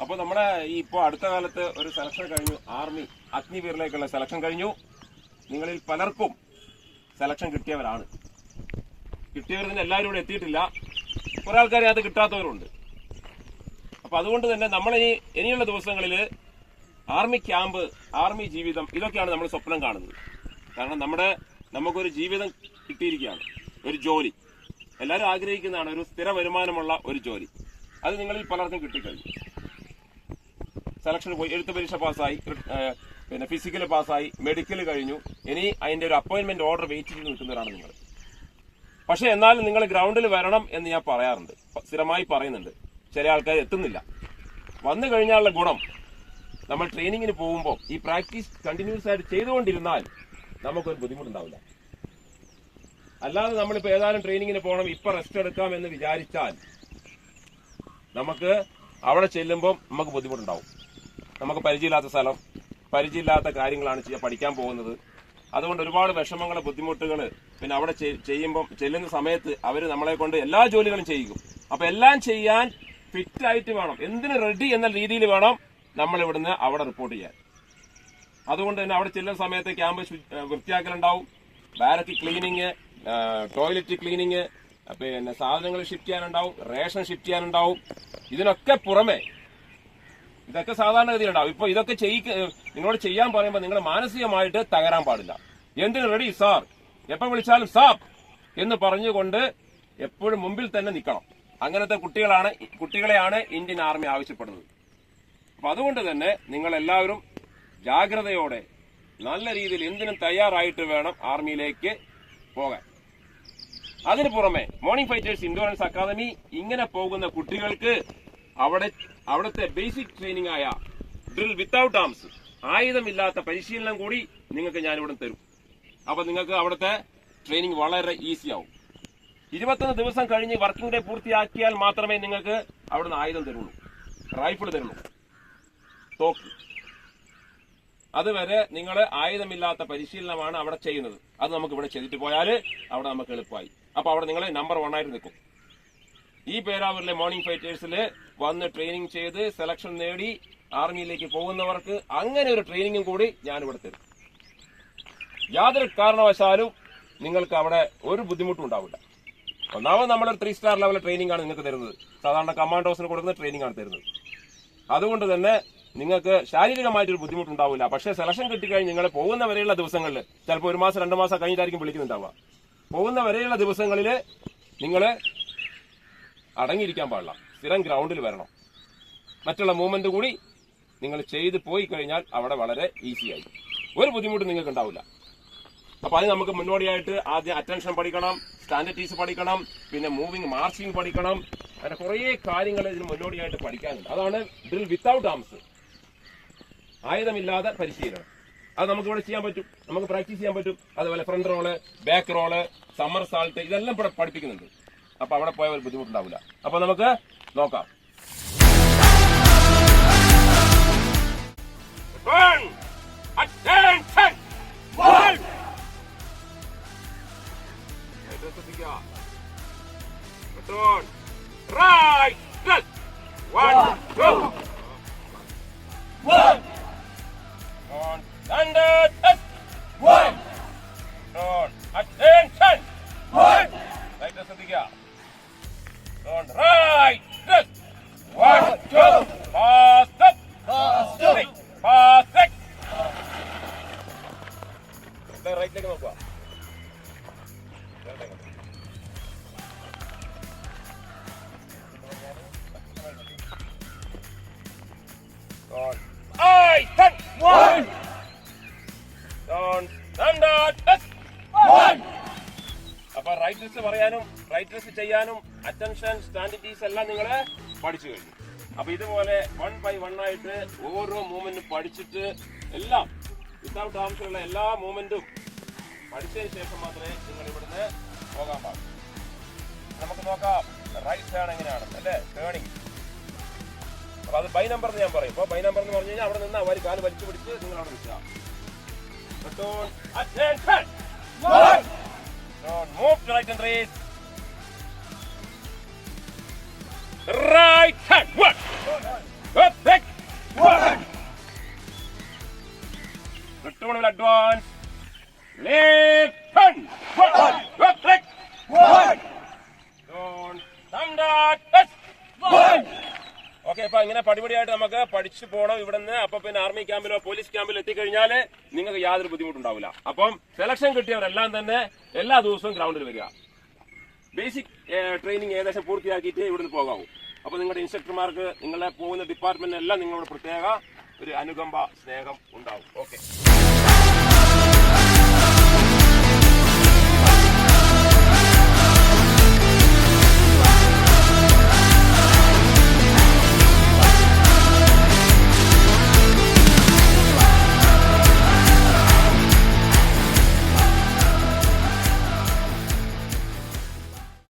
അപ്പോൾ നമ്മുടെ ഈ ഇപ്പോൾ അടുത്ത കാലത്ത് ഒരു സെലക്ഷൻ കഴിഞ്ഞു, ആർമി അഗ്നിവീറിലേക്കുള്ള സെലക്ഷൻ കഴിഞ്ഞു. നിങ്ങളിൽ പലർക്കും സെലക്ഷൻ കിട്ടിയവരാണ്. കിട്ടിയവരിൽ എല്ലാവരും ഇവിടെ എത്തിയിട്ടില്ല, കുറെ ആൾക്കാരെ അത് കിട്ടാത്തവരുണ്ട്. അപ്പൊ അതുകൊണ്ട് തന്നെ ഇനിയുള്ള ദിവസങ്ങളിൽ ആർമി ക്യാമ്പ്, ആർമി ജീവിതം, ഇതൊക്കെയാണ് നമ്മൾ സ്വപ്നം കാണുന്നത്. കാരണം നമുക്കൊരു ജീവിതം കിട്ടിയിരിക്കുകയാണ്, ഒരു ജോലി എല്ലാവരും ആഗ്രഹിക്കുന്നതാണ്, ഒരു സ്ഥിര വരുമാനമുള്ള ഒരു ജോലി. അത് നിങ്ങളിൽ പലർക്കും കിട്ടിക്കഴിഞ്ഞു. സെലക്ഷന് പോയി, എഴുത്ത് പരീക്ഷ പാസ്സായി, പിന്നെ ഫിസിക്കൽ പാസ്സായി, മെഡിക്കൽ കഴിഞ്ഞു. ഇനി അതിന്റെ ഒരു അപ്പോയിന്റ്മെന്റ് ഓർഡർ വെയിറ്റ് ചെയ്ത് നിൽക്കുന്നവരാണ് നിങ്ങൾ. പക്ഷെ എന്നാലും നിങ്ങൾ ഗ്രൗണ്ടിൽ വരണം എന്ന് ഞാൻ പറയാറുണ്ട്, സ്ഥിരമായി പറയുന്നുണ്ട്. ചില ആൾക്കാർ എത്തുന്നില്ല. വന്നു കഴിഞ്ഞാലുള്ള ഗുണം, നമ്മൾ ട്രെയിനിങ്ങിന് പോകുമ്പോൾ ഈ പ്രാക്ടീസ് കണ്ടിന്യൂസ് ആയിട്ട് ചെയ്തുകൊണ്ടിരുന്നാൽ നമുക്കൊരു ബുദ്ധിമുട്ടുണ്ടാവില്ല. അല്ലാതെ നമ്മളിപ്പോൾ ഏതായാലും ട്രെയിനിങ്ങിന് പോകണം, ഇപ്പൊ റെസ്റ്റ് എടുക്കാം എന്ന് വിചാരിച്ചാൽ നമുക്ക് അവിടെ ചെല്ലുമ്പോൾ നമുക്ക് ബുദ്ധിമുട്ടുണ്ടാവും. നമുക്ക് പരിചയമില്ലാത്ത സ്ഥലം, പരിചയമില്ലാത്ത കാര്യങ്ങളാണ് പഠിക്കാൻ പോകുന്നത്. അതുകൊണ്ട് ഒരുപാട് വിഷമങ്ങൾ, ബുദ്ധിമുട്ടുകൾ, പിന്നെ അവിടെ ചെല്ലുന്ന സമയത്ത് അവർ നമ്മളെ കൊണ്ട് എല്ലാ ജോലികളും ചെയ്യിക്കും. അപ്പൊ എല്ലാം ചെയ്യാൻ ഫിറ്റായിട്ട് വേണം, എന്തിന് റെഡി എന്ന രീതിയിൽ വേണം നമ്മൾ ഇവിടുന്ന് അവിടെ റിപ്പോർട്ട് ചെയ്യാൻ. അതുകൊണ്ട് തന്നെ അവിടെ ചെല്ലുന്ന സമയത്ത് ക്യാമ്പ് വൃത്തിയാക്കലുണ്ടാവും, ബാരക്ക് ക്ലീനിങ്, ടോയ്ലറ്റ് ക്ലീനിങ്, പിന്നെ സാധനങ്ങൾ ഷിഫ്റ്റ് ചെയ്യാനുണ്ടാവും, റേഷൻ ഷിഫ്റ്റ് ചെയ്യാനുണ്ടാവും. ഇതിനൊക്കെ പുറമെ ഇതൊക്കെ സാധാരണഗതിയിലുണ്ടാവും. ഇപ്പൊ ഇതൊക്കെ നിങ്ങളോട് ചെയ്യാൻ പറയുമ്പോൾ നിങ്ങൾ മാനസികമായിട്ട് തകരാൻ പാടില്ല. എന്തിനു റെഡി സാർ, എപ്പോൾ വിളിച്ചാലും സാർ എന്ന് പറഞ്ഞുകൊണ്ട് എപ്പോഴും മുമ്പിൽ തന്നെ നിൽക്കണം. അങ്ങനത്തെ കുട്ടികളെയാണ് ഇന്ത്യൻ ആർമി ആവശ്യപ്പെടുന്നത്. അപ്പൊ അതുകൊണ്ട് തന്നെ നിങ്ങൾ എല്ലാവരും ജാഗ്രതയോടെ നല്ല രീതിയിൽ എന്തിനും തയ്യാറായിട്ട് വേണം ആർമിയിലേക്ക് പോകാൻ. അതിനു പുറമെ മോർണിംഗ് ഫൈറ്റേഴ്സ് ഇൻഡോറൻസ് അക്കാദമി ഇങ്ങനെ പോകുന്ന കുട്ടികൾക്ക് അവിടുത്തെ ബേസിക് ട്രെയിനിങ് ആയ ഡ്രിൽ വിത്തൌട്ട് ആംസ്, ആയുധമില്ലാത്ത പരിശീലനം കൂടി നിങ്ങൾക്ക് ഞാനിവിടെ തരും. അപ്പൊ നിങ്ങൾക്ക് അവിടുത്തെ ട്രെയിനിങ് വളരെ ഈസി ആവും. 21 ദിവസം കഴിഞ്ഞ് വർക്കിംഗ് ഡേ പൂർത്തിയാക്കിയാൽ മാത്രമേ നിങ്ങൾക്ക് അവിടുന്ന് ആയുധം തരുള്ളൂ, റൈഫിൾ തരുള്ളൂ, തോക്ക്. അതുവരെ നിങ്ങൾ ആയുധമില്ലാത്ത പരിശീലനമാണ് അവിടെ ചെയ്യുന്നത്. അത് നമുക്ക് ഇവിടെ ചെയ്തിട്ട് പോയാൽ അവിടെ നമുക്ക് എളുപ്പമായി. അപ്പൊ അവിടെ നിങ്ങൾ നമ്പർ 1 ആയിട്ട് നിൽക്കും. ഈ പേരാവൂരിലെ മോർണിംഗ് ഫൈറ്റേഴ്സിൽ വന്ന് ട്രെയിനിങ് ചെയ്ത് സെലക്ഷൻ നേടി ആർമിയിലേക്ക് പോകുന്നവർക്ക് അങ്ങനെ ഒരു ട്രെയിനിങ്ങും കൂടി ഞാനിവിടെ തരും. യാതൊരു കാരണവശാലും നിങ്ങൾക്ക് അവിടെ ഒരു ബുദ്ധിമുട്ടും ഉണ്ടാവില്ല. ഒന്നാമത് നമ്മളൊരു 3 സ്റ്റാർ ലെവൽ ട്രെയിനിങ് ആണ് നിങ്ങൾക്ക് തരുന്നത്. സാധാരണ കമാൻഡോസിന് കൊടുക്കുന്ന ട്രെയിനിങ് ആണ് തരുന്നത്. അതുകൊണ്ട് തന്നെ നിങ്ങൾക്ക് ശാരീരികമായിട്ടൊരു ബുദ്ധിമുട്ടുണ്ടാവില്ല. പക്ഷേ സെലക്ഷൻ കിട്ടിക്കഴിഞ്ഞ് നിങ്ങൾ പോകുന്ന വരെയുള്ള ദിവസങ്ങളിൽ, ചിലപ്പോൾ 1 മാസം 2 മാസം കഴിഞ്ഞിട്ടായിരിക്കും വിളിക്കുന്നുണ്ടാവുക. പോകുന്ന വരെയുള്ള ദിവസങ്ങളിൽ നിങ്ങൾ അടങ്ങിയിരിക്കാൻ പാടില്ല, സ്ഥിരം ഗ്രൗണ്ടിൽ വരണം. മറ്റുള്ള മൂവ്മെന്റ് കൂടി നിങ്ങൾ ചെയ്ത് പോയി കഴിഞ്ഞാൽ അവിടെ വളരെ ഈസിയായി, ഒരു ബുദ്ധിമുട്ടും നിങ്ങൾക്ക് ഉണ്ടാവില്ല. അപ്പൊ അത് നമുക്ക് മുന്നോടിയായിട്ട് ആദ്യം അറ്റൻഷൻ പഠിക്കണം, സ്റ്റാൻഡേർഡീസ് പഠിക്കണം, പിന്നെ മൂവിങ് മാർച്ചിങ് പഠിക്കണം. അങ്ങനെ കുറേ കാര്യങ്ങൾ ഇതിന് മുന്നോടിയായിട്ട് പഠിക്കാനുണ്ട്. അതാണ് ഡ്രിൽ വിത്തൌട്ട് ആംസ്, ആയുധമില്ലാതെ പരിശീലനം. അത് നമുക്ക് ഇവിടെ ചെയ്യാൻ പറ്റും, നമുക്ക് പ്രാക്ടീസ് ചെയ്യാൻ പറ്റും. അതുപോലെ front roll, back roll, somersault, ഇതെല്ലാം ഇവിടെ പഠിപ്പിക്കുന്നുണ്ട്. അപ്പൊ അവിടെ പോയ ഒരു ബുദ്ധിമുട്ടുണ്ടാവില്ല. അപ്പൊ നമുക്ക് നോക്കാം. Right, good. 1, 2. 1. On standard. 1. On attention. 1. Right, ശ്രദ്ധിക്കുക. On right. Good. 1, 2. Fast up. Fast up. Fast up. റൈറ്റിലേക്ക് നോക്കുക. അപ്പൊ റൈറ്റ് ഡ്രസ് പറയാനും റൈറ്റ് ഡ്രസ് ചെയ്യാനും അറ്റൻഷൻ സ്റ്റാൻഡിറ്റീസ് എല്ലാം നിങ്ങൾ പഠിച്ചു കഴിഞ്ഞു. അപ്പൊ ഇതുപോലെ 1 by 1 ആയിട്ട് ഓരോ മൂവ്മെന്റും പഠിച്ചിട്ട് എല്ലാം വിത്തൗട്ട് ആംസിലുള്ള എല്ലാ മൂവ്മെന്റും പഠിച്ചതിന് ശേഷം മാത്രമേ നിങ്ങൾ ഇവിടുന്ന് പോകാൻ പാടുള്ളൂ. നമുക്ക് നോക്കാം റൈറ്റ് ടേൺ എങ്ങനെയാണ് അല്ലേ, ടേണിങ്. അപ്പൊ അത് ബൈ നമ്പർ എന്ന് ഞാൻ പറയും. അപ്പൊ ബൈ നമ്പർ എന്ന് പറഞ്ഞു കഴിഞ്ഞാൽ അവിടെ നിന്ന് അവർ കാല് വലിച്ചു പിടിച്ച് നിങ്ങൾ അവിടെ നിൽക്കുക. Move to right and raise. Right hand. 1. Up, back. Okay, അപ്പൊ ഇങ്ങനെ പടിപടിയായിട്ട് നമുക്ക് പഠിച്ചു പോകണം ഇവിടുന്ന്. അപ്പൊ പിന്നെ ആർമി ക്യാമ്പിലോ പോലീസ് ക്യാമ്പിലോ എത്തിക്കഴിഞ്ഞാല് നിങ്ങൾക്ക് യാതൊരു ബുദ്ധിമുട്ടുണ്ടാവില്ല. അപ്പം സെലക്ഷൻ കിട്ടിയവരെല്ലാം തന്നെ എല്ലാ ദിവസവും ഗ്രൗണ്ടിൽ വരിക. ബേസിക് ട്രെയിനിങ് ഏകദേശം പൂർത്തിയാക്കിയിട്ട് ഇവിടുന്ന് പോകാവൂ. അപ്പൊ നിങ്ങളുടെ ഇൻസ്ട്രക്ടർമാർക്ക് നിങ്ങളെ പോകുന്ന ഡിപ്പാർട്ട്മെന്റിനെല്ലാം നിങ്ങളോട് പ്രത്യേക ഒരു അനുകമ്പ, സ്നേഹം ഉണ്ടാവും. ഓക്കെ.